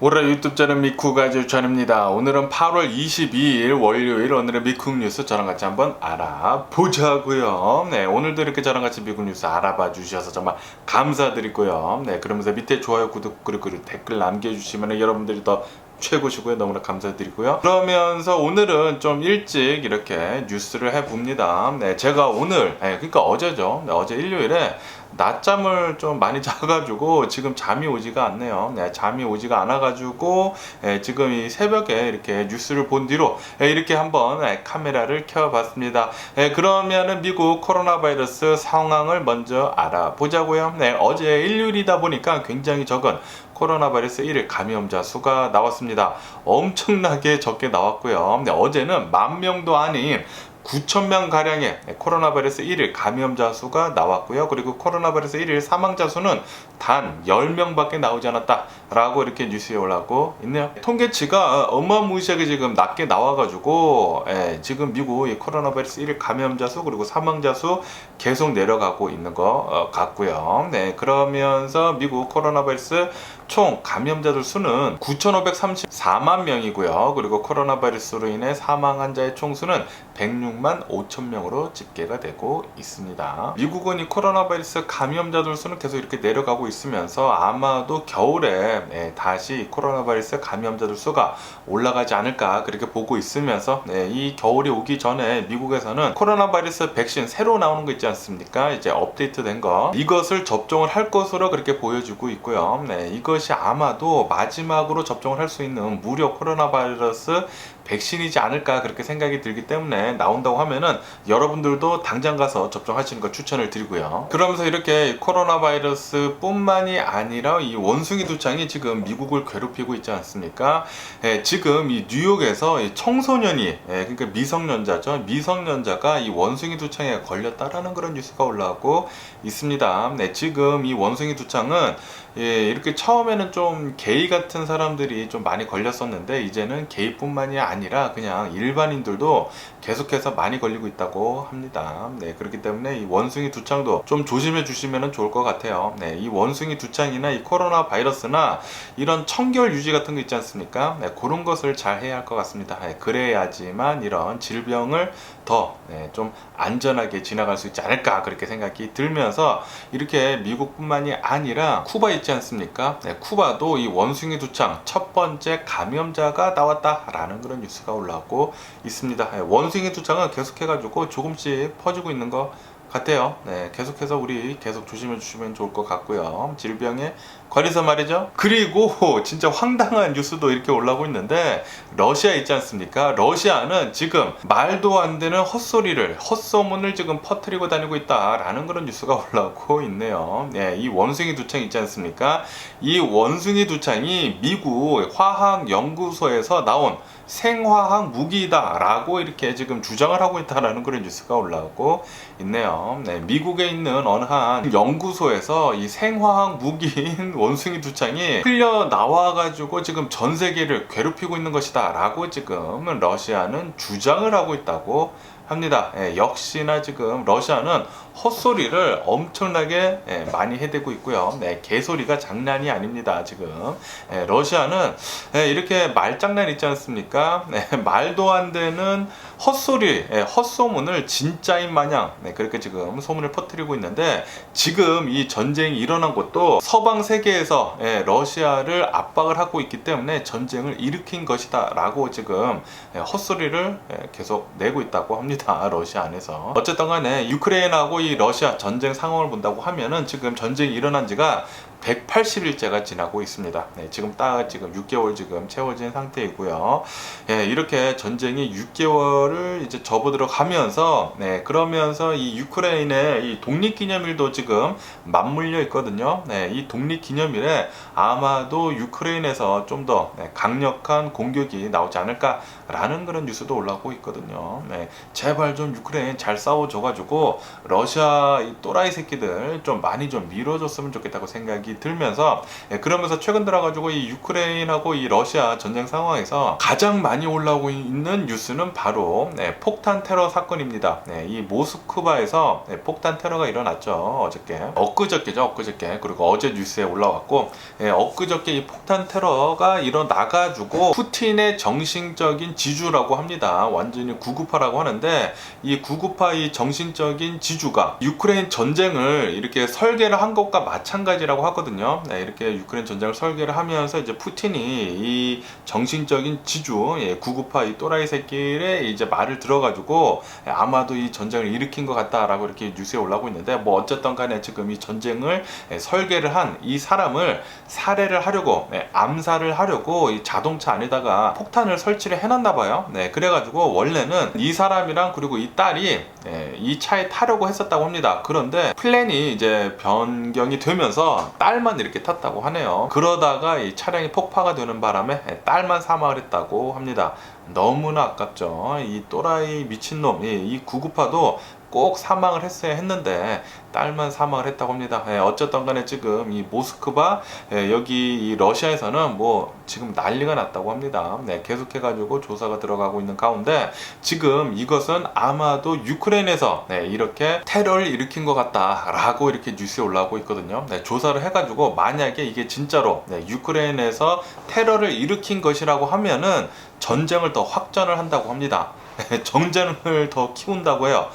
올해 유튜브 채널 미쿡아주 전입니다. 오늘은 8월 22일 월요일, 오늘의 미쿡 뉴스 저랑 같이 한번 알아보자고요. 네, 오늘도 이렇게 저랑 같이 미국 뉴스 알아봐 주셔서 정말 감사드리고요. 네, 그러면서 밑에 좋아요, 구독, 그리고 댓글 남겨주시면 여러분들이 더 최고시고요. 너무나 감사드리고요. 그러면서 오늘은 좀 일찍 이렇게 뉴스를 해봅니다. 네, 제가 오늘, 그러니까 어제죠. 네, 어제 일요일에 낮잠을 좀 많이 자가지고 지금 잠이 오지가 않네요. 네, 잠이 오지가 않아가지고 지금 이 새벽에 이렇게 뉴스를 본 뒤로 이렇게 한번 카메라를 켜봤습니다. 그러면은 미국 코로나 바이러스 상황을 먼저 알아보자고요. 네, 어제 일요일이다 보니까 굉장히 적은 코로나 바이러스 1일 감염자 수가 나왔습니다. 엄청나게 적게 나왔고요. 네, 어제는 10,000명도 아닌 9,000명 가량의 코로나 바이러스 1일 감염자 수가 나왔고요. 그리고 코로나 바이러스 1일 사망자 수는 단 10명밖에 나오지 않았다라고 이렇게 뉴스에 올라오고 있네요. 통계치가 어마무시하게 지금 낮게 나와가지고 지금 미국 이 코로나 바이러스 1일 감염자 수 그리고 사망자 수 계속 내려가고 있는 것 같고요. 네, 그러면서 미국 코로나 바이러스 총 감염자들 수는 9,534만 명이고요. 그리고 코로나 바이러스로 인해 사망 환자의 총수는 106만 5천 명으로 집계가 되고 있습니다. 미국은 이 코로나 바이러스 감염자들 수는 계속 이렇게 내려가고 있으면서 아마도 겨울에 다시 코로나 바이러스 감염자들 수가 올라가지 않을까 그렇게 보고 있으면서 이 겨울이 오기 전에 미국에서는 코로나 바이러스 백신 새로 나오는 거 있지 않습니까? 이제 업데이트된 거 이것을 접종을 할 것으로 그렇게 보여지고 있고요. 이것이 아마도 마지막으로 접종을 할 수 있는 무료 코로나 바이러스 백신이지 않을까 그렇게 생각이 들기 때문에 나온다고 하면은 여러분들도 당장 가서 접종하시는 거 추천을 드리고요. 그러면서 이렇게 코로나 바이러스 뿐만이 아니라 이 원숭이 두창이 지금 미국을 괴롭히고 있지 않습니까? 지금 이 뉴욕에서 이 청소년이 그러니까 미성년자죠. 미성년자가 이 원숭이 두창에 걸렸다라는 그런 뉴스가 올라오고 있습니다. 지금 이 원숭이 두창은 이렇게 처음에는 좀 게이 같은 사람들이 좀 많이 걸렸었는데 이제는 게이뿐만이 아니라 그냥 일반인들도 계속해서 많이 걸리고 있다고 합니다. 그렇기 때문에 이 원숭이 두창도 좀 조심해 주시면 좋을 것 같아요. 이 원숭이 두창이나 이 코로나 바이러스나 이런 청결 유지 같은 거 있지 않습니까? 그런 것을 잘 해야 할 것 같습니다. 그래야지만 이런 질병을 더 좀 안전하게 지나갈 수 있지 않을까 그렇게 생각이 들면서 이렇게 미국뿐만이 아니라 쿠바 있지 않습니까? 쿠바도 이 원숭이 두창 첫 번째 감염자가 나왔다라는 그런 뉴스가 올라오고 있습니다. 원숭이 두창은 계속해가지고 조금씩 퍼지고 있는 것 같아요. 계속해서 우리 계속 조심해 주시면 좋을 것 같고요. 질병에 걸려서 말이죠. 그리고 진짜 황당한 뉴스도 이렇게 올라오고 있는데 러시아 있지 않습니까? 러시아는 지금 말도 안 되는 헛소문을 지금 퍼뜨리고 다니고 있다라는 그런 뉴스가 올라오고 있네요. 이 원숭이 두창 있지 않습니까? 이 원숭이 두창이 미국 화학연구소에서 나온 생화학 무기다라고 이렇게 지금 주장을 하고 있다라는 그런 뉴스가 올라오고 있네요. 미국에 있는 어느 한 연구소에서 이 생화학 무기인 원숭이 두창이 흘려 나와가지고 지금 전 세계를 괴롭히고 있는 것이다라고 지금 러시아는 주장을 하고 있다고 합니다. 역시나 지금 러시아는 헛소리를 엄청나게 많이 해대고 있고요. 개소리가 장난이 아닙니다. 지금 러시아는 이렇게 말장난 있지 않습니까? 말도 안 되는 헛소리, 헛소문을 진짜인 마냥 그렇게 지금 소문을 퍼뜨리고 있는데 지금 이 전쟁이 일어난 것도 서방 세계에서 러시아를 압박을 하고 있기 때문에 전쟁을 일으킨 것이다 라고 지금 헛소리를 계속 내고 있다고 합니다. 러시아 안에서. 어쨌든 간에 유크레인하고 이 러시아 전쟁 상황을 본다고 하면은 지금 전쟁이 일어난 지가 180일째가 지나고 있습니다. 지금 딱 지금 6개월 지금 채워진 상태이고요. 이렇게 전쟁이 6개월을 이제 접어들어 가면서 그러면서 이 유크레인의 이 독립기념일도 지금 맞물려 있거든요. 이 독립기념일에 아마도 유크레인에서 좀 더 강력한 공격이 나오지 않을까라는 그런 뉴스도 올라오고 있거든요. 제발 좀 유크레인 잘 싸워줘가지고 러시아 이 또라이 새끼들 좀 많이 좀 밀어줬으면 좋겠다고 생각이 생각이 들면서 그러면서 최근 들어가지고 이 유크레인하고 이 러시아 전쟁 상황에서 가장 많이 올라오고 있는 뉴스는 바로 폭탄 테러 사건입니다. 이 모스크바에서 폭탄 테러가 일어났죠. 엊그저께죠. 그리고 어제 뉴스에 올라왔고, 엊그저께 이 폭탄 테러가 일어나가지고 푸틴의 정신적인 지주라고 합니다. 완전히 구구파라고 하는데, 이 구구파 이 정신적인 지주가 유크레인 전쟁을 이렇게 설계를 한 것과 마찬가지라고 하거든요. 이렇게 유크레인 전쟁을 설계를 하면서 이제 푸틴이 이 정신적인 지주, 구구파 이 또라이 새끼의 이제 말을 들어가지고 아마도 이 전쟁을 일으킨 것 같다라고 이렇게 뉴스에 올라오고 있는데, 뭐 어쨌든 간에 지금 이 전쟁을 설계를 한 이 사람을 살해를 하려고, 암살을 하려고 이 자동차 안에다가 폭탄을 설치를 해놨나 봐요. 그래가지고 원래는 이 사람이랑 그리고 이 딸이 이 차에 타려고 했었다고 합니다. 그런데 플랜이 이제 변경이 되면서 딸만 이렇게 탔다고 하네요. 그러다가 이 차량이 폭파가 되는 바람에 딸만 사망을 했다고 합니다. 너무나 아깝죠. 이 또라이 미친놈, 이 구구파도 꼭 사망을 했어야 했는데 딸만 사망을 했다고 합니다. 어쨌든 간에 지금 이 모스크바, 여기 이 러시아에서는 뭐 지금 난리가 났다고 합니다. 계속해가지고 조사가 들어가고 있는 가운데 지금 이것은 아마도 유크레인에서 이렇게 테러를 일으킨 것 같다라고 이렇게 뉴스에 올라오고 있거든요. 조사를 해가지고 만약에 이게 진짜로 유크레인에서 테러를 일으킨 것이라고 하면은 전쟁을 더 확전을 한다고 합니다. 전쟁을 더 키운다고 해요.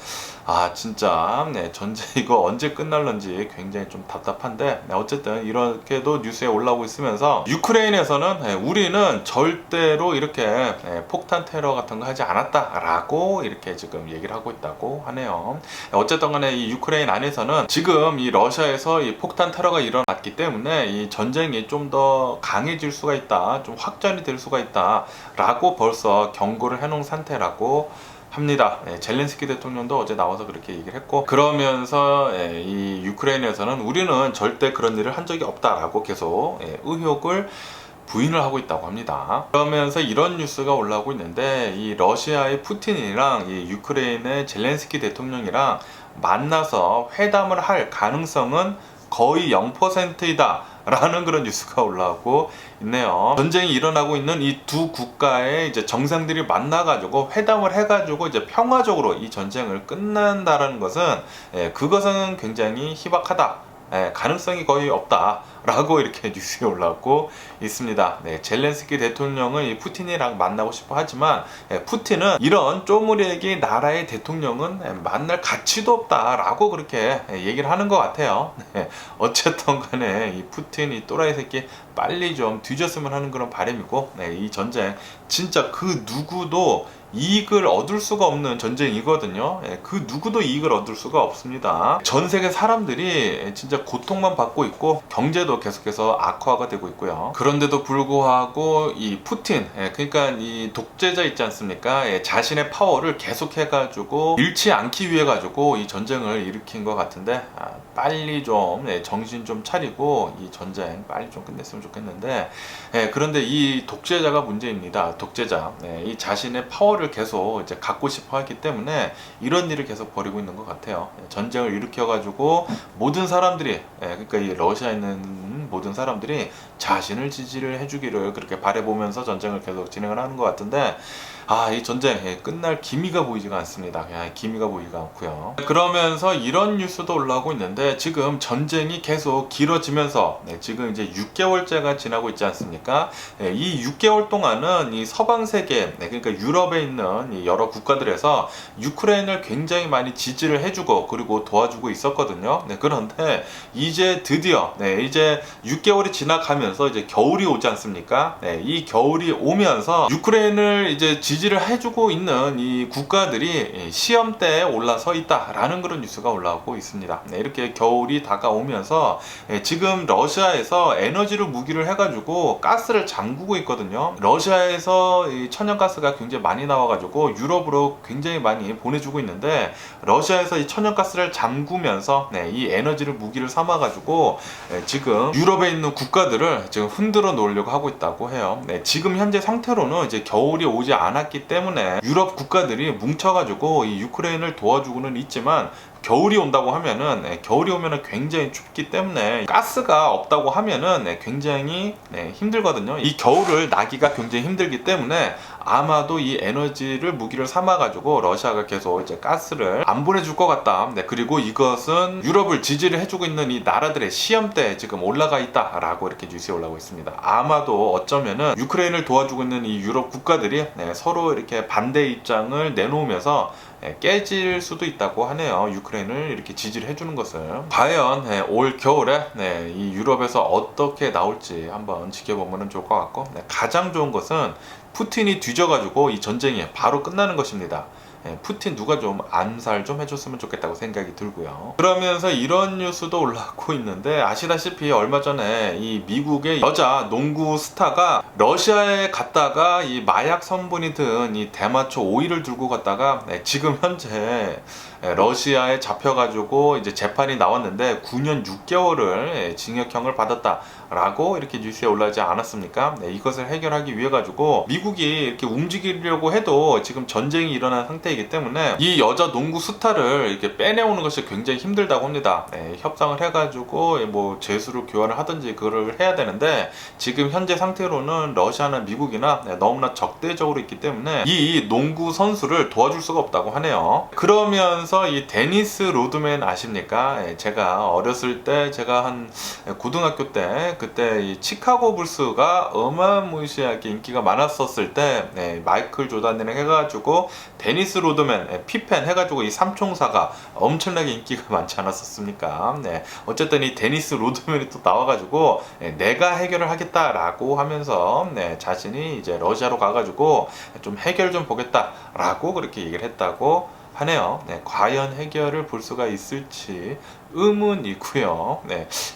아 진짜 전쟁 이거 언제 끝날런지 굉장히 좀 답답한데, 어쨌든 이렇게도 뉴스에 올라오고 있으면서 유크레인에서는 우리는 절대로 이렇게 폭탄 테러 같은 거 하지 않았다라고 이렇게 지금 얘기를 하고 있다고 하네요. 어쨌든 간에 이 유크레인 안에서는 지금 이 러시아에서 이 폭탄 테러가 일어났기 때문에 이 전쟁이 좀 더 강해질 수가 있다, 좀 확전이 될 수가 있다 라고 벌써 경고를 해놓은 상태라고 합니다. 젤렌스키 대통령도 어제 나와서 그렇게 얘기를 했고, 그러면서 이 유크레인에서는 우리는 절대 그런 일을 한 적이 없다라고 계속 의혹을 부인을 하고 있다고 합니다. 그러면서 이런 뉴스가 올라오고 있는데, 이 러시아의 푸틴이랑 이 유크레인의 젤렌스키 대통령이랑 만나서 회담을 할 가능성은 거의 0%이다 라는 그런 뉴스가 올라오고 있네요. 전쟁이 일어나고 있는 이 두 국가의 이제 정상들이 만나가지고 회담을 해가지고 이제 평화적으로 이 전쟁을 끝난다라는 것은 그것은 굉장히 희박하다. 가능성이 거의 없다라고 이렇게 뉴스에 올라오고 있습니다. 젤렌스키 대통령은 이 푸틴이랑 만나고 싶어 하지만 푸틴은 이런 쪼무레기 나라의 대통령은 만날 가치도 없다라고 그렇게 얘기를 하는 것 같아요. 어쨌든 간에 이 푸틴 이 또라이 새끼 빨리 좀 뒤졌으면 하는 그런 바람이고, 이 전쟁 진짜 그 누구도 이익을 얻을 수가 없는 전쟁이거든요. 그 누구도 이익을 얻을 수가 없습니다. 전 세계 사람들이 진짜 고통만 받고 있고 경제도 계속해서 악화가 되고 있고요. 그런데도 불구하고 이 푸틴, 그러니까 이 독재자 있지 않습니까? 자신의 파워를 계속해가지고 잃지 않기 위해 가지고 이 전쟁을 일으킨 것 같은데, 빨리 좀 정신 좀 차리고 이 전쟁 빨리 좀 끝냈으면 좋겠는데, 그런데 이 독재자가 문제입니다. 독재자, 이 자신의 파워를 계속 이제 갖고 싶어 하기 때문에 이런 일을 계속 벌이고 있는 것 같아요. 전쟁을 일으켜가지고 모든 사람들이, 그러니까 이 러시아에 있는 모든 사람들이 자신을 지지를 해주기를 그렇게 바라보면서 전쟁을 계속 진행을 하는 것 같은데, 이 전쟁 끝날 기미가 보이지가 않습니다. 기미가 보이지가 않고요. 그러면서 이런 뉴스도 올라오고 있는데, 지금 전쟁이 계속 길어지면서 지금 이제 6개월째가 지나고 있지 않습니까? 이 6개월 동안은 이 서방 세계, 그러니까 유럽에 있는 여러 국가들에서 유크레인을 굉장히 많이 지지를 해주고 그리고 도와주고 있었거든요. 그런데 이제 드디어 이제 6개월이 지나가면서 이제 겨울이 오지 않습니까? 이 겨울이 오면서 유크레인을 이제 지지를 해주고 있는 이 국가들이 시험대에 올라서 있다라는 그런 뉴스가 올라오고 있습니다. 이렇게 겨울이 다가오면서 지금 러시아에서 에너지를 무기를 해가지고 가스를 잠그고 있거든요. 러시아에서 이 천연가스가 굉장히 많이 나와가지고 유럽으로 굉장히 많이 보내주고 있는데, 러시아에서 이 천연가스를 잠그면서 이 에너지를 무기를 삼아가지고 지금 유럽에 있는 국가들을 지금 흔들어 놓으려고 하고 있다고 해요. 지금 현재 상태로는 이제 겨울이 오지 않았기 때문에 유럽 국가들이 뭉쳐가지고 이 유크레인을 도와주고는 있지만, 겨울이 온다고 하면은 겨울이 오면은 굉장히 춥기 때문에 가스가 없다고 하면은 굉장히 힘들거든요. 이 겨울을 나기가 굉장히 힘들기 때문에 아마도 이 에너지를 무기를 삼아가지고 러시아가 계속 이제 가스를 안 보내줄 것 같다. 그리고 이것은 유럽을 지지를 해주고 있는 이 나라들의 시험대에 지금 올라가 있다라고 이렇게 뉴스에 올라오고 있습니다. 아마도 어쩌면은 유크레인을 도와주고 있는 이 유럽 국가들이 서로 이렇게 반대 입장을 내놓으면서 깨질 수도 있다고 하네요. 유크레인을 이렇게 지지를 해주는 것을. 과연 올 겨울에 이 유럽에서 어떻게 나올지 한번 지켜보면 좋을 것 같고, 가장 좋은 것은 푸틴이 뒤져가지고 이 전쟁이 바로 끝나는 것입니다. 푸틴 누가 좀 암살 좀 해줬으면 좋겠다고 생각이 들고요. 그러면서 이런 뉴스도 올라오고 있는데, 아시다시피 얼마 전에 이 미국의 여자 농구 스타가 러시아에 갔다가 이 마약 성분이 든 이 대마초 오일을 들고 갔다가 지금 현재 러시아에 잡혀가지고 이제 재판이 나왔는데 9년 6개월을 징역형을 받았다라고 이렇게 뉴스에 올라오지 않았습니까? 이것을 해결하기 위해 가지고 미국이 이렇게 움직이려고 해도 지금 전쟁이 일어난 상태이기 때문에 이 여자 농구 스타를 이렇게 빼내오는 것이 굉장히 힘들다고 합니다. 협상을 해가지고 뭐 죄수를 교환을 하든지 그거를 해야 되는데, 지금 현재 상태로는 러시아나 미국이나 너무나 적대적으로 있기 때문에 이 농구 선수를 도와줄 수가 없다고 하네요. 그러면서 이 데니스 로드맨 아십니까? 제가 어렸을 때, 제가 한 고등학교 때 그때 이 치카고 불스가 어마무시하게 인기가 많았었을 때 마이클 조단이랑 해가지고 데니스 로드맨, 피펜 해가지고 이 삼총사가 엄청나게 인기가 많지 않았었습니까? 어쨌든 이 데니스 로드맨이 또 나와가지고 내가 해결을 하겠다라고 하면서 자신이 이제 러시아로 가가지고 좀 해결 좀 보겠다라고 그렇게 얘기를 했다고 하네요. 과연 해결을 볼 수가 있을지 의문이고요.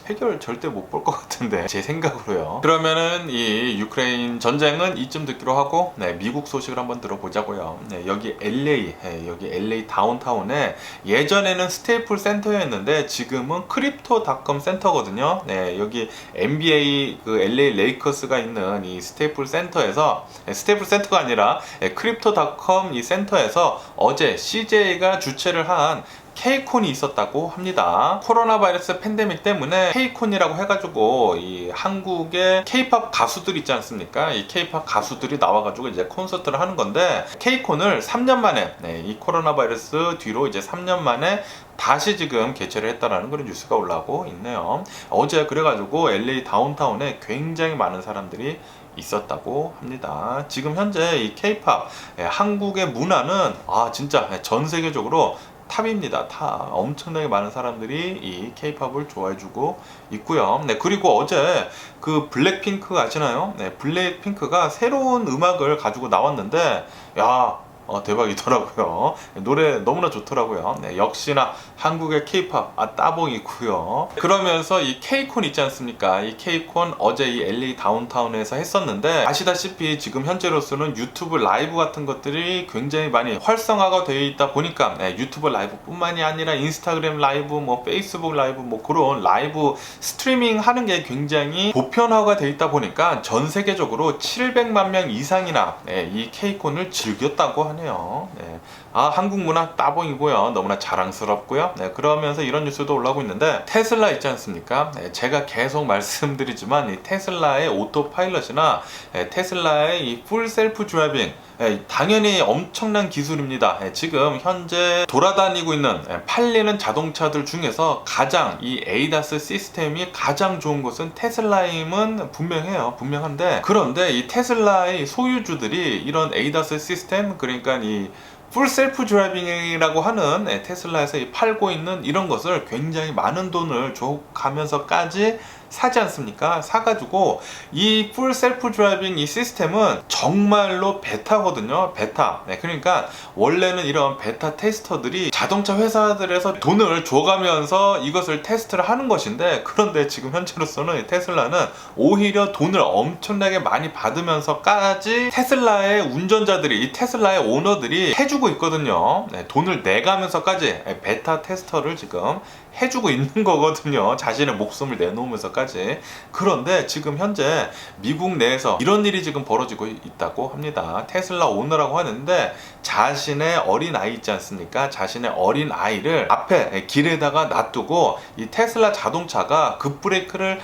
해결 절대 못 볼 것 같은데, 제 생각으로요. 그러면은 이 유크레인 전쟁은 이쯤 듣기로 하고, 미국 소식을 한번 들어보자고요. 여기 LA 다운타운에 예전에는 스테이플 센터였는데 지금은 크립토닷컴 센터거든요. 여기 NBA 그 LA 레이커스가 있는 이 스테이플 센터에서, 스테이플 센터가 아니라 크립토닷컴 이 센터에서 어제 CJ가 주최를 한 K콘이 있었다고 합니다. 코로나 바이러스 팬데믹 때문에 K콘이라고 해가지고 이 한국의 K-팝 가수들 있지 않습니까? 이 K-팝 가수들이 나와가지고 이제 콘서트를 하는 건데, K콘을 3년 만에 이 코로나 바이러스 뒤로 이제 3년 만에 다시 지금 개최를 했다라는 그런 뉴스가 올라오고 있네요. 어제 그래가지고 LA 다운타운에 굉장히 많은 사람들이 있었다고 합니다. 지금 현재 이 K-팝, 한국의 문화는 진짜 전 세계적으로 탑입니다. 엄청나게 많은 사람들이 이 K-팝을 좋아해주고 있고요. 그리고 어제 그 블랙핑크 아시나요? 블랙핑크가 새로운 음악을 가지고 나왔는데, 대박이더라고요. 노래 너무나 좋더라고요. 역시나 한국의 K-팝 따봉이고요. 그러면서 이 K콘 있지 않습니까? 이 K콘 어제 이 LA 다운타운에서 했었는데, 아시다시피 지금 현재로서는 유튜브 라이브 같은 것들이 굉장히 많이 활성화가 되어 있다 보니까 유튜브 라이브 뿐만이 아니라 인스타그램 라이브, 뭐 페이스북 라이브, 뭐 그런 라이브 스트리밍 하는 게 굉장히 보편화가 되어 있다 보니까 전 세계적으로 700만 명 이상이나 이 K콘을 즐겼다고 하네요. 한국 문화 따봉이고요. 너무나 자랑스럽고요. 그러면서 이런 뉴스도 올라오고 있는데, 테슬라 있지 않습니까? 제가 계속 말씀드리지만 이 테슬라의 오토파일럿이나 테슬라의 이 풀 셀프 드라이빙, 당연히 엄청난 기술입니다. 지금 현재 돌아다니고 있는 팔리는 자동차들 중에서 가장 이 에이다스 시스템이 가장 좋은 것은 테슬라임은 분명한데, 그런데 이 테슬라의 소유주들이 이런 에이다스 시스템, 그러니까 이 풀 셀프 드라이빙이라고 하는 테슬라에서 팔고 있는 이런 것을 굉장히 많은 돈을 줘가면서까지 사지 않습니까? 사가지고 이 풀 셀프 드라이빙 이 시스템은 정말로 베타거든요. 베타. 그러니까 원래는 이런 베타 테스터들이 자동차 회사들에서 돈을 줘가면서 이것을 테스트를 하는 것인데, 그런데 지금 현재로서는 테슬라는 오히려 돈을 엄청나게 많이 받으면서까지 테슬라의 운전자들이, 이 테슬라의 오너들이 해주고 있거든요. 돈을 내가면서까지 베타 테스터를 지금 해주고 있는 거거든요. 자신의 목숨을 내놓으면서까지. 그런데 지금 현재 미국 내에서 이런 일이 지금 벌어지고 있다고 합니다. 테슬라 오너라고 하는데 자신의 어린 아이 있지 않습니까? 자신의 어린 아이를 앞에 길에다가 놔두고 이 테슬라 자동차가 급브레이크를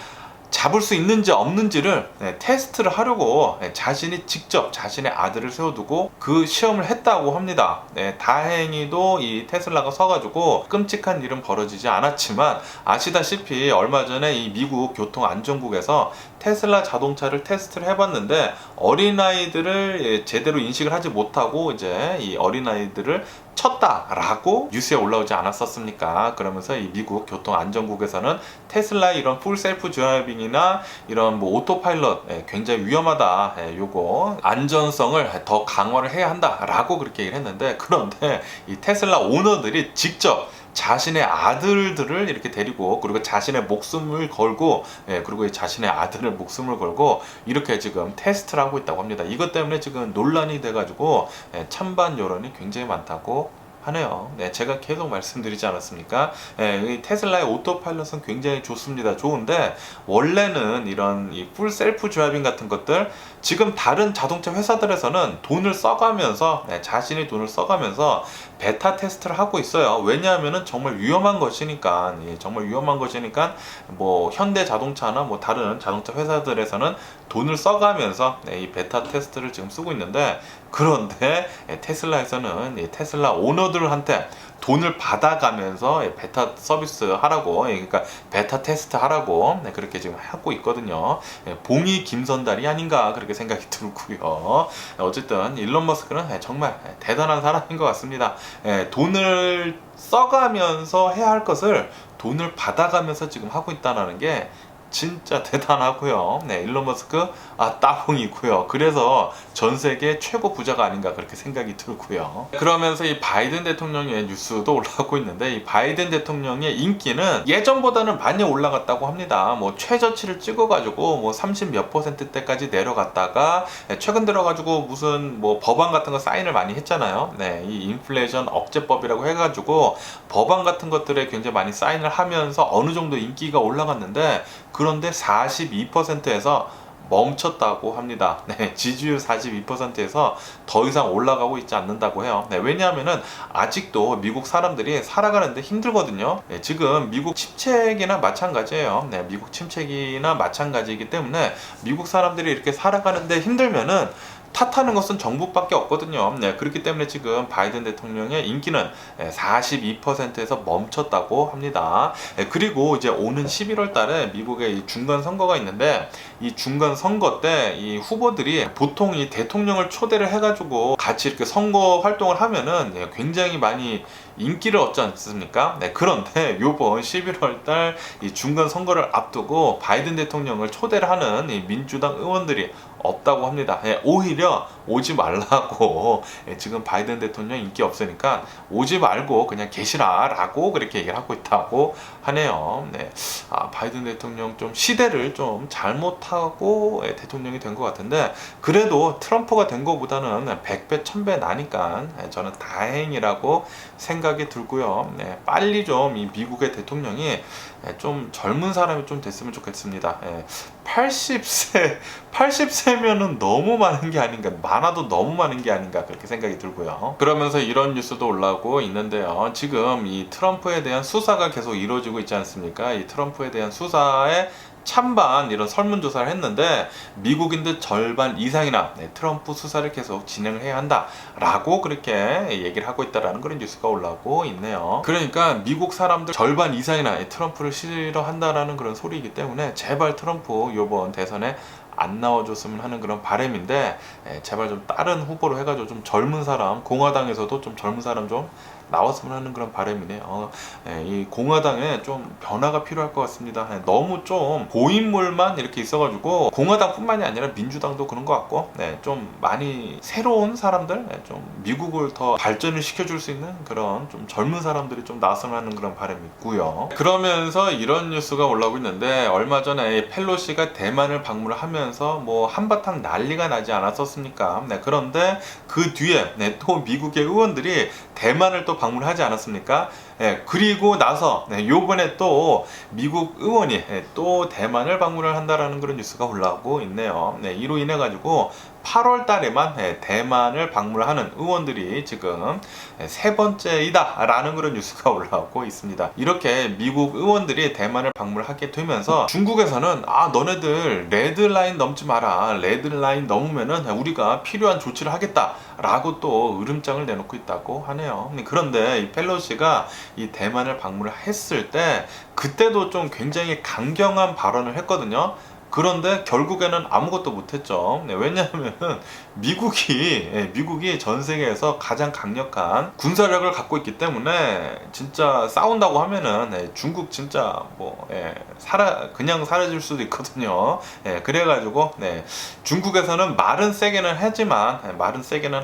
잡을 수 있는지 없는지를 테스트를 하려고 자신이 직접 자신의 아들을 세워두고 그 시험을 했다고 합니다. 다행히도 이 테슬라가 서가지고 끔찍한 일은 벌어지지 않았지만 아시다시피 얼마 전에 이 미국 교통안전국에서 테슬라 자동차를 테스트를 해봤는데 어린아이들을 제대로 인식을 하지 못하고 이제 이 어린아이들을 쳤다라고 뉴스에 올라오지 않았었습니까? 그러면서 이 미국 교통안전국에서는 테슬라의 이런 풀 셀프 드라이빙이나 이런 뭐 오토파일럿 굉장히 위험하다. 요거 안전성을 더 강화를 해야 한다라고 그렇게 얘기를 했는데, 그런데 이 테슬라 오너들이 직접 자신의 아들들을 이렇게 데리고, 그리고 자신의 목숨을 걸고, 그리고 자신의 아들을 목숨을 걸고 이렇게 지금 테스트를 하고 있다고 합니다. 이것 때문에 지금 논란이 돼가지고 찬반 여론이 굉장히 많다고 하네요. 제가 계속 말씀드리지 않았습니까? 이 테슬라의 오토파일럿은 굉장히 좋습니다. 좋은데 원래는 이런 이 풀 셀프 드라이빙 같은 것들 지금 다른 자동차 회사들에서는 돈을 써가면서 자신이 돈을 써가면서 베타 테스트를 하고 있어요. 왜냐하면은 정말 위험한 것이니까, 정말 위험한 것이니까 뭐 현대 자동차나 뭐 다른 자동차 회사들에서는 돈을 써가면서 이 베타 테스트를 지금 쓰고 있는데, 그런데 테슬라에서는 이 테슬라 오너들한테 돈을 받아가면서 베타 서비스 하라고, 그러니까 베타 테스트 하라고 그렇게 지금 하고 있거든요. 봉이 김선달이 아닌가 그렇게 생각이 들고요. 어쨌든 일론 머스크는 정말 대단한 사람인 것 같습니다. 돈을 써가면서 해야 할 것을 돈을 받아가면서 지금 하고 있다는 게 진짜 대단하고요. 일론 머스크 따봉이고요. 그래서 전 세계 최고 부자가 아닌가 그렇게 생각이 들고요. 그러면서 이 바이든 대통령의 뉴스도 올라오고 있는데, 이 바이든 대통령의 인기는 예전보다는 많이 올라갔다고 합니다. 뭐 최저치를 찍어가지고 뭐 30 몇 %대까지 내려갔다가 최근 들어가지고 무슨 뭐 법안 같은 거 사인을 많이 했잖아요. 이 인플레이션 억제법이라고 해가지고 법안 같은 것들에 굉장히 많이 사인을 하면서 어느 정도 인기가 올라갔는데, 그런데 42%에서 멈췄다고 합니다. 지지율 42%에서 더 이상 올라가고 있지 않는다고 해요. 왜냐하면은 아직도 미국 사람들이 살아가는데 힘들거든요. 지금 미국 침체기나 마찬가지예요. 미국 침체기나 마찬가지이기 때문에 미국 사람들이 이렇게 살아가는데 힘들면은 탓하는 것은 정부밖에 없거든요. 그렇기 때문에 지금 바이든 대통령의 인기는 42%에서 멈췄다고 합니다. 그리고 이제 오는 11월 달에 미국의 이 중간 선거가 있는데, 이 중간 선거 때 이 후보들이 보통 이 대통령을 초대를 해가지고 같이 이렇게 선거 활동을 하면은 굉장히 많이 인기를 얻지 않습니까? 그런데 요번 11월 달 이 중간 선거를 앞두고 바이든 대통령을 초대를 하는 이 민주당 의원들이 없다고 합니다. 오히려 오지 말라고, 지금 바이든 대통령 인기 없으니까 오지 말고 그냥 계시라라고 그렇게 얘기를 하고 있다고 하네요. 바이든 대통령 좀 시대를 좀 잘못하고 대통령이 된 것 같은데, 그래도 트럼프가 된 것보다는 100배 1000배 나니까 저는 다행이라고 생각이 들고요. 빨리 좀 이 미국의 대통령이 좀 젊은 사람이 좀 됐으면 좋겠습니다. 80세면은 너무 많은 게 아닌가, 많아도 너무 많은 게 아닌가 그렇게 생각이 들고요. 그러면서 이런 뉴스도 올라오고 있는데요. 지금 이 트럼프에 대한 수사가 계속 이루어지고 있지 않습니까? 이 트럼프에 대한 수사에 찬반 이런 설문조사를 했는데, 미국인들 절반 이상이나 트럼프 수사를 계속 진행을 해야 한다라고 그렇게 얘기를 하고 있다라는 그런 뉴스가 올라오고 있네요. 그러니까 미국 사람들 절반 이상이나 트럼프를 싫어한다라는 그런 소리이기 때문에 제발 트럼프 이번 대선에 안 나와줬으면 하는 그런 바람인데, 제발 좀 다른 후보로 해가지고 좀 젊은 사람, 공화당에서도 좀 젊은 사람 좀 나왔으면 하는 그런 바람이네요. 이 공화당에 좀 변화가 필요할 것 같습니다. 너무 좀 고인물만 이렇게 있어가지고, 공화당뿐만이 아니라 민주당도 그런 것 같고, 좀 많이 새로운 사람들, 좀 미국을 더 발전을 시켜줄 수 있는 그런 좀 젊은 사람들이 좀 나왔으면 하는 그런 바람이 있고요. 그러면서 이런 뉴스가 올라오고 있는데, 얼마 전에 펠로시가 대만을 방문을 하면서 뭐 한바탕 난리가 나지 않았었습니까? 그런데 그 뒤에 또 미국의 의원들이 대만을 또 방문하지 않았습니까? 그리고 나서 요번에 또 미국 의원이 또 대만을 방문을 한다라는 그런 뉴스가 올라오고 있네요. 이로 인해 가지고 8월 달에만 대만을 방문하는 의원들이 지금 세 번째이다 라는 그런 뉴스가 올라오고 있습니다. 이렇게 미국 의원들이 대만을 방문하게 되면서 중국에서는 너네들 레드라인 넘지 마라, 레드라인 넘으면은 우리가 필요한 조치를 하겠다 라고 또 으름장을 내놓고 있다고 하네요. 그런데 이 펠로시가 이 대만을 방문을 했을 때 그때도 좀 굉장히 강경한 발언을 했거든요. 그런데 결국에는 아무것도 못했죠. 왜냐하면 미국이 전 세계에서 가장 강력한 군사력을 갖고 있기 때문에 진짜 싸운다고 하면은 중국 진짜 그냥 사라질 수도 있거든요. 그래가지고 중국에서는 말은 세게는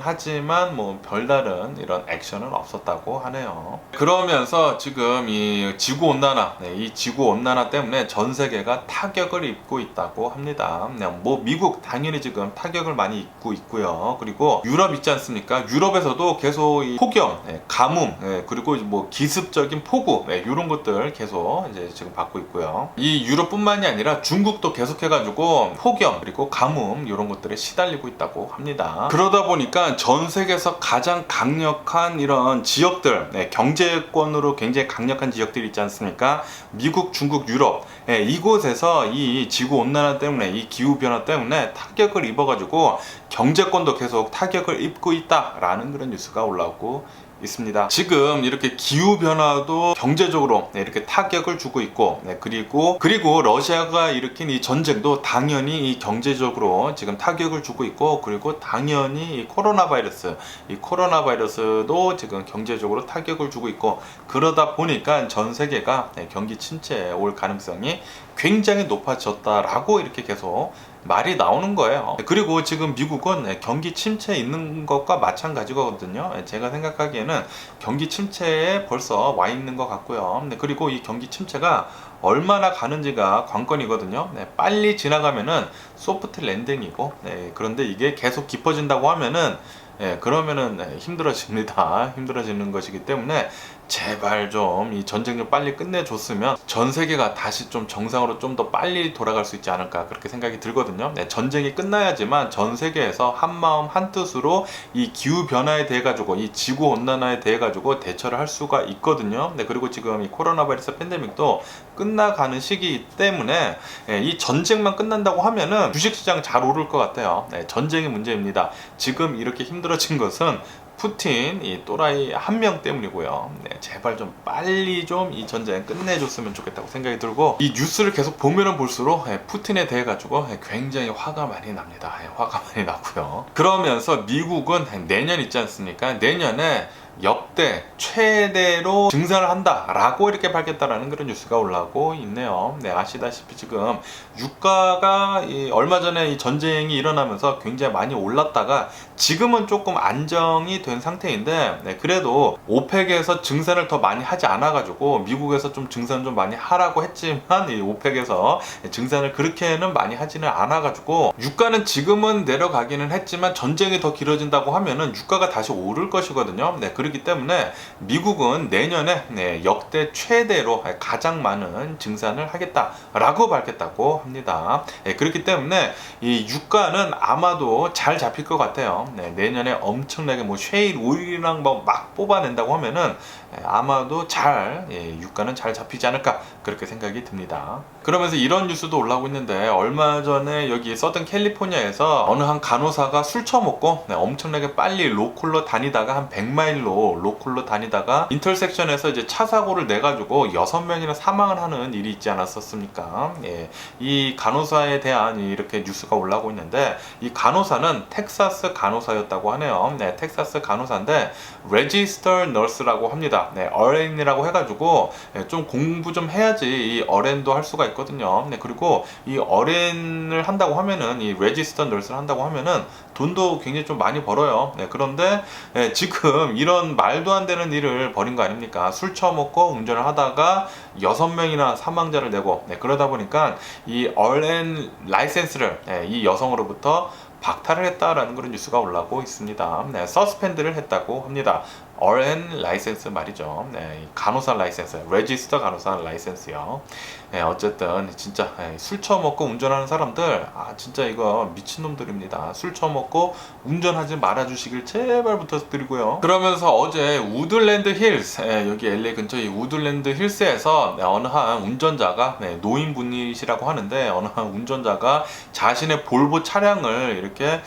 하지만 뭐 별다른 이런 액션은 없었다고 하네요. 그러면서 지금 이 지구 온난화 때문에 전 세계가 타격을 입고 있다고 합니다. 뭐 미국 당연히 지금 타격을 많이 입고 있고요. 그리고 유럽 있지 않습니까? 유럽에서도 계속 이 폭염, 가뭄, 그리고 뭐 기습적인 폭우 이런 것들 계속 이제 지금 받고 있고요. 이 유럽뿐만이 아니라 중국도 계속해가지고 폭염 그리고 가뭄 이런 것들에 시달리고 있다고 합니다. 그러다 보니까 전 세계에서 가장 강력한 이런 지역들, 경제권으로 굉장히 강력한 지역들이 있지 않습니까? 미국, 중국, 유럽 이곳에서 이 지구 온난화 때문에 이 기후 변화 때문에 타격을 입어가지고 경제권도 계속 타격을 입고 있다라는 그런 뉴스가 올라오고 있습니다. 지금 이렇게 기후 변화도 경제적으로 이렇게 타격을 주고 있고, 그리고 러시아가 일으킨 이 전쟁도 당연히 이 경제적으로 지금 타격을 주고 있고, 그리고 당연히 이 코로나 바이러스도 지금 경제적으로 타격을 주고 있고, 그러다 보니까 전 세계가 경기 침체에 올 가능성이 굉장히 높아졌다라고 이렇게 계속 말이 나오는 거예요. 그리고 지금 미국은 경기 침체에 있는 것과 마찬가지거든요. 제가 생각하기에는 경기 침체에 벌써 와 있는 것 같고요. 그리고 이 경기 침체가 얼마나 가는지가 관건이거든요. 빨리 지나가면은 소프트 랜딩이고, 그런데 이게 계속 깊어진다고 하면은 그러면은 힘들어지는 것이기 때문에 제발 좀 이 전쟁 좀 빨리 끝내줬으면 전 세계가 다시 좀 정상으로 좀 더 빨리 돌아갈 수 있지 않을까 그렇게 생각이 들거든요. 전쟁이 끝나야지만 전 세계에서 한마음 한뜻으로 이 기후 변화에 대해 가지고 이 지구 온난화에 대해 가지고 대처를 할 수가 있거든요. 그리고 지금 이 코로나 바이러스 팬데믹도 끝나가는 시기이기 때문에 이 전쟁만 끝난다고 하면은 주식시장 잘 오를 것 같아요. 전쟁이 문제입니다. 지금 이렇게 힘들어진 것은 푸틴 이 또라이 한 명 때문이고요. 제발 좀 빨리 좀 이 전쟁 끝내줬으면 좋겠다고 생각이 들고, 이 뉴스를 계속 보면은 볼수록 푸틴에 대해 가지고 굉장히 화가 많이 납니다. 화가 많이 나고요. 그러면서 미국은 내년 있지 않습니까? 내년에 역대 최대로 증산을 한다라고 이렇게 밝혔다라는 그런 뉴스가 올라오고 있네요. 아시다시피 지금 유가가 얼마 전에 이 전쟁이 일어나면서 굉장히 많이 올랐다가 지금은 조금 안정이 된 상태인데, 그래도 오펙에서 증산을 더 많이 하지 않아가지고 미국에서 좀 증산 좀 많이 하라고 했지만 이 오펙에서 증산을 그렇게는 많이 하지는 않아가지고 유가는 지금은 내려가기는 했지만 전쟁이 더 길어진다고 하면은 유가가 다시 오를 것이거든요. 그렇기 때문에 미국은 내년에 역대 최대로 가장 많은 증산을 하겠다라고 밝혔다고 합니다. 그렇기 때문에 이 유가는 아마도 잘 잡힐 것 같아요. 내년에 엄청나게 뭐 쉐일 오일이랑 뭐 막 뽑아낸다고 하면은 아마도 유가는 잘 잡히지 않을까 그렇게 생각이 듭니다. 그러면서 이런 뉴스도 올라오고 있는데, 얼마 전에 여기 서든 캘리포니아에서 어느 한 간호사가 술 처먹고 엄청나게 빨리 로컬로 다니다가 한 100마일로 로컬로 다니다가 인터섹션에서 이제 차 사고를 내가지고 6명이나 사망을 하는 일이 있지 않았었습니까? 이 간호사에 대한 이렇게 뉴스가 올라오고 있는데, 이 간호사는 텍사스 간호사였다고 하네요. 텍사스 간호사인데 레지스터 너스라고 합니다. RN이라고 해가지고 좀 공부 좀 해야지 이 RN도 할 수가 있거든요. 그리고 이 RN을 한다고 하면은, 이 레지스터 너스를 한다고 하면은 돈도 굉장히 좀 많이 벌어요. 그런데 지금 이런 말도 안 되는 일을 벌인 거 아닙니까? 술 처먹고 운전을 하다가 6명이나 사망자를 내고, 그러다 보니까 이 RN 라이센스를 이 여성으로부터 박탈을 했다라는 그런 뉴스가 올라오고 있습니다. 서스펜드를 했다고 합니다. RN 라이센스 말이죠. 네, 간호사 라이센스, 레지스터 간호사 라이센스요. 네, 어쨌든 진짜 술 처먹고 운전하는 사람들 진짜 이거 미친놈들입니다. 술 처먹고 운전하지 말아주시길 제발 부탁드리고요. 그러면서 어제 우드랜드 힐스, 여기 LA 근처 이 우드랜드 힐스에서 어느 한 운전자가 노인분이시라고 하는데 어느 한 운전자가 자신의 볼보 차량을 이렇게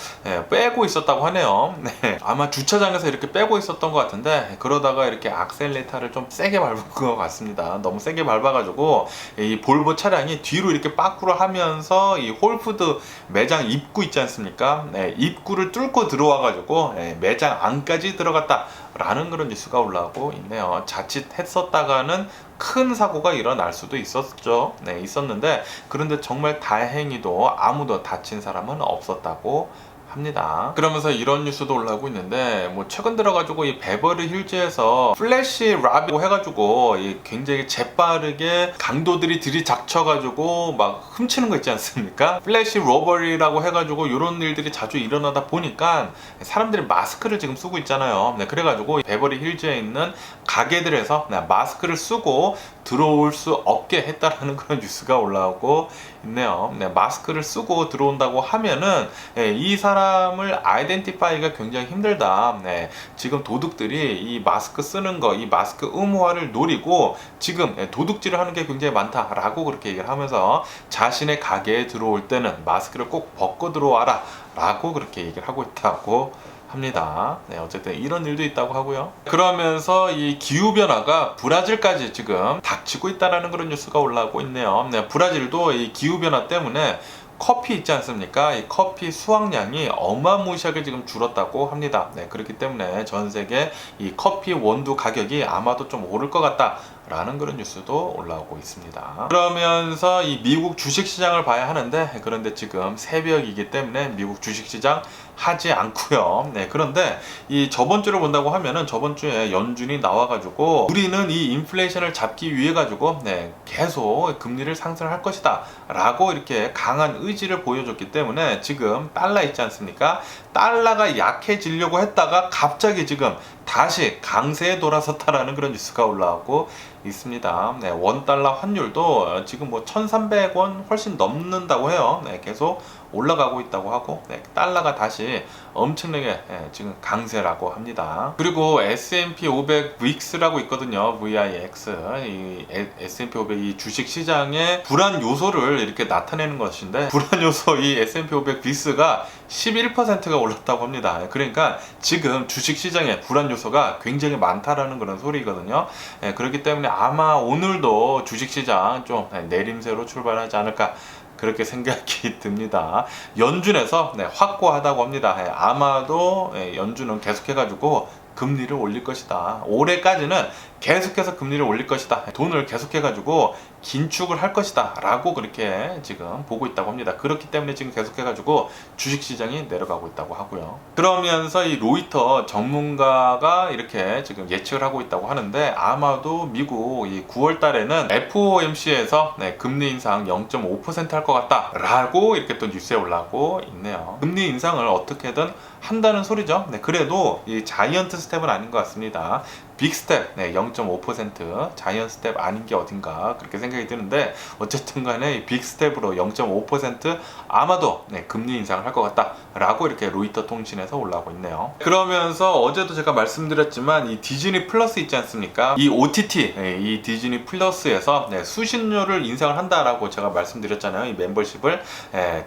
빼고 있었다고 하네요. 네, 아마 주차장에서 이렇게 빼고 있었던 것 같은데 그러다가 이렇게 악셀레이터를 좀 세게 밟은 것 같습니다. 너무 세게 밟아가지고 이 볼보 차량이 뒤로 이렇게 빠꾸를 하면서 이 홀푸드 매장 입구 있지 않습니까? 네, 입구를 뚫고 들어와가지고 매장 안까지 들어갔다라는 그런 뉴스가 올라오고 있네요. 자칫 했었다가는 큰 사고가 일어날 수도 있었죠. 네, 있었는데 그런데 정말 다행히도 아무도 다친 사람은 없었다고 합니다. 그러면서 이런 뉴스도 올라오고 있는데 뭐 최근 들어가지고 이 베버리 힐즈에서 플래시 랍이라고 해가지고 이 굉장히 재빠르게 강도들이 들이닥쳐가지고 막 훔치는 거 있지 않습니까? 플래시 로버리라고 해가지고 이런 일들이 자주 일어나다 보니까 사람들이 마스크를 지금 쓰고 있잖아요. 네, 그래가지고 베버리 힐즈에 있는 가게들에서 마스크를 쓰고 들어올 수 없게 했다라는 그런 뉴스가 올라오고 있네요. 네, 마스크를 쓰고 들어온다고 하면은 이 사람을 아이덴티파이가 굉장히 힘들다. 네, 지금 도둑들이 이 마스크 쓰는 거, 이 마스크 의무화를 노리고 지금 도둑질을 하는 게 굉장히 많다라고 그렇게 얘기를 하면서 자신의 가게에 들어올 때는 마스크를 꼭 벗고 들어와라 라고 그렇게 얘기를 하고 있다고 합니다. 네, 어쨌든 이런 일도 있다고 하고요. 그러면서 이 기후변화가 브라질까지 지금 닥치고 있다는 그런 뉴스가 올라오고 있네요. 네, 브라질도 이 기후변화 때문에 커피 있지 않습니까? 이 커피 수확량이 어마무시하게 지금 줄었다고 합니다. 네, 그렇기 때문에 전 세계 이 커피 원두 가격이 아마도 좀 오를 것 같다. 라는 그런 뉴스도 올라오고 있습니다. 그러면서 이 미국 주식시장을 봐야 하는데 그런데 지금 새벽이기 때문에 미국 주식시장 하지 않고요. 네, 그런데 이 저번 주를 본다고 하면은 저번 주에 연준이 나와가지고 우리는 이 인플레이션을 잡기 위해 가지고 계속 금리를 상승할 것이다 라고 이렇게 강한 의지를 보여줬기 때문에 지금 달러 있지 않습니까? 달러가 약해지려고 했다가 갑자기 지금 다시 강세에 돌아섰다라는 그런 뉴스가 올라오고 있습니다. 네, 원달러 환율도 지금 뭐 1,300원 훨씬 넘는다고 해요. 네, 계속 올라가고 있다고 하고 달러가 다시 엄청나게 지금 강세라고 합니다. 그리고 S&P 500 VIX라고 있거든요. VIX. 이 S&P 500 이 주식 시장의 불안 요소를 이렇게 나타내는 것인데 불안 요소 이 S&P 500 VIX가 11%가 올랐다고 합니다. 그러니까 지금 주식 시장에 불안 요소가 굉장히 많다라는 그런 소리거든요. 그렇기 때문에 아마 오늘도 주식 시장 좀 내림세로 출발하지 않을까 그렇게 생각이 듭니다. 연준에서 확고하다고 합니다. 아마도 연준은 계속해가지고 금리를 올릴 것이다. 올해까지는 계속해서 금리를 올릴 것이다. 돈을 계속해가지고 긴축을 할 것이다. 라고 그렇게 지금 보고 있다고 합니다. 그렇기 때문에 지금 계속해가지고 주식시장이 내려가고 있다고 하고요. 그러면서 이 로이터 전문가가 이렇게 지금 예측을 하고 있다고 하는데 아마도 미국 이 9월 달에는 FOMC에서 금리 인상 0.5% 할 것 같다. 라고 이렇게 또 뉴스에 올라오고 있네요. 금리 인상을 어떻게든 한다는 소리죠. 그래도 이 자이언트 스텝은 아닌 것 같습니다. 빅스텝 0.5% 자이언트 스텝 아닌 게 어딘가 그렇게 생각이 드는데 어쨌든 간에 이 빅스텝으로 0.5% 아마도 금리 인상을 할 것 같다 라고 이렇게 로이터 통신에서 올라오고 있네요. 그러면서 어제도 제가 말씀드렸지만 이 디즈니 플러스 있지 않습니까? 이 OTT 이 디즈니 플러스에서 수신료를 인상을 한다라고 제가 말씀드렸잖아요. 이 멤버십을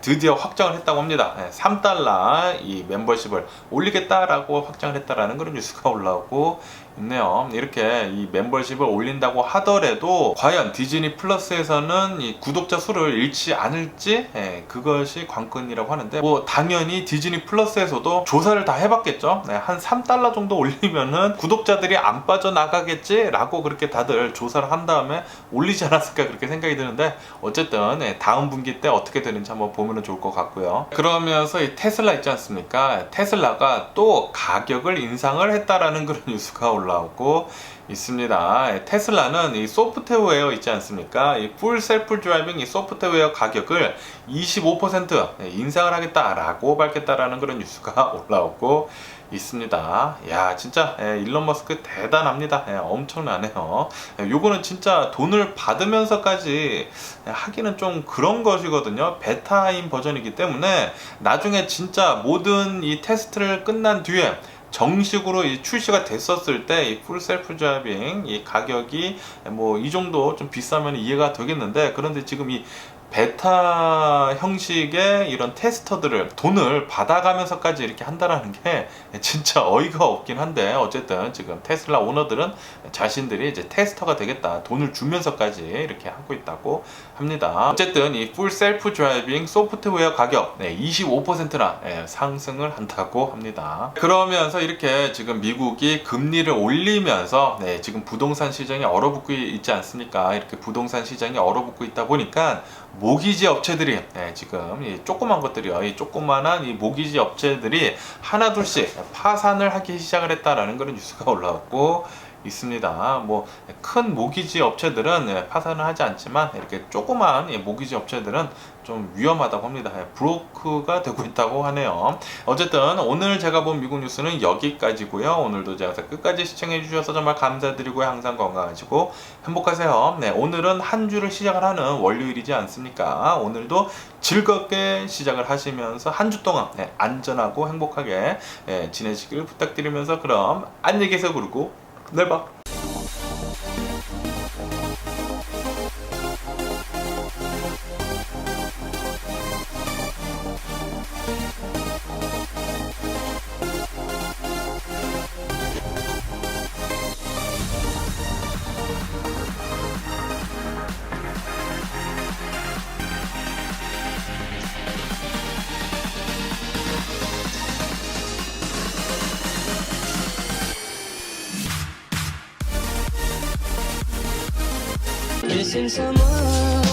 드디어 확정을 했다고 합니다. 3달러 이 멤버십을 올리겠다라고 확정을 했다라는 그런 뉴스가 올라오고 있네요. 이렇게 이 멤버십을 올린다고 하더라도 과연 디즈니 플러스에서는 이 구독자 수를 잃지 않을지 그것이 관건이라고 하는데 뭐 당연히 디즈니 플러스에서도 조사를 다 해봤겠죠. 한 3달러 정도 올리면은 구독자들이 안 빠져나가겠지 라고 그렇게 다들 조사를 한 다음에 올리지 않았을까 그렇게 생각이 드는데 어쨌든 다음 분기 때 어떻게 되는지 한번 보면 좋을 것 같고요. 그러면서 이 테슬라 있지 않습니까? 테슬라가 또 가격을 인상을 했다라는 그런 뉴스가 올라오고 있습니다. 테슬라는 이 소프트웨어 있지 않습니까? 이 풀 셀프 드라이빙 이 소프트웨어 가격을 25% 인상을 하겠다라고 밝혔다라는 그런 뉴스가 올라오고 있습니다. 야, 진짜 일론 머스크 대단합니다. 엄청나네요. 요거는 진짜 돈을 받으면서까지 하기는 좀 그런 것이거든요. 베타인 버전이기 때문에 나중에 진짜 모든 이 테스트를 끝난 뒤에 정식으로 이 출시가 됐었을 때 이 풀 셀프 드라이빙 이 가격이 뭐 이 정도 좀 비싸면 이해가 되겠는데, 그런데 지금 이 베타 형식의 이런 테스터들을 돈을 받아가면서까지 이렇게 한다라는 게 진짜 어이가 없긴 한데, 어쨌든 지금 테슬라 오너들은 자신들이 이제 테스터가 되겠다, 돈을 주면서까지 이렇게 하고 있다고 합니다. 어쨌든 이 풀 셀프 드라이빙 소프트웨어 가격 25%나 상승을 한다고 합니다. 그러면서 이렇게 지금 미국이 금리를 올리면서 지금 부동산 시장이 얼어붙고 있지 않습니까? 이렇게 부동산 시장이 얼어붙고 있다 보니까 모기지 업체들이 지금 이 조그만 것들이요, 이 조그만한 이 모기지 업체들이 하나둘씩 파산을 하기 시작을 했다라는 그런 뉴스가 올라왔고 있습니다. 뭐 큰 모기지 업체들은 파산을 하지 않지만 이렇게 조그만 모기지 업체들은 좀 위험하다고 합니다. 브로크가 되고 있다고 하네요. 어쨌든 오늘 제가 본 미국 뉴스는 여기까지고요. 오늘도 제가 끝까지 시청해 주셔서 정말 감사드리고요. 항상 건강하시고 행복하세요. 오늘은 한 주를 시작을 하는 월요일이지 않습니까? 오늘도 즐겁게 시작을 하시면서 한 주 동안 안전하고 행복하게 지내시길 부탁드리면서, 그럼 안녕히 계세요. 그러고 내일 봐. Missing someone